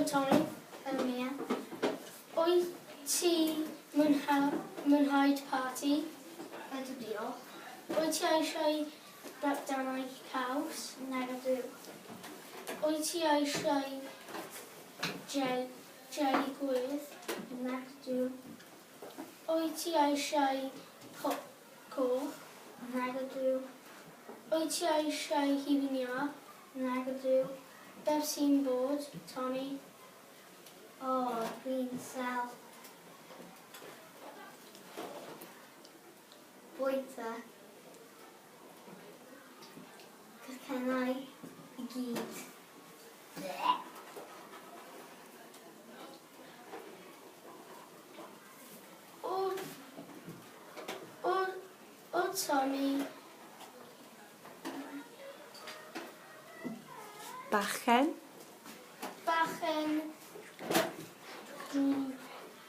Tommy. Mia. Wyt ti mwynhau parti? Ydw diolch. Wyt ti eisiau bragdanau caws? Nag ydw. Wyt ti eisiau jelly gwydd? Nag ydw. Wyt ti eisiau coch? Nag ydw. Wyt ti eisiau hifin iâ? Nag ydw. Beth sy'n bod, Tommy? O, dwi'n sel. Bwyta. Cycennau i gyd. O Tommy, Bachgen. bachgen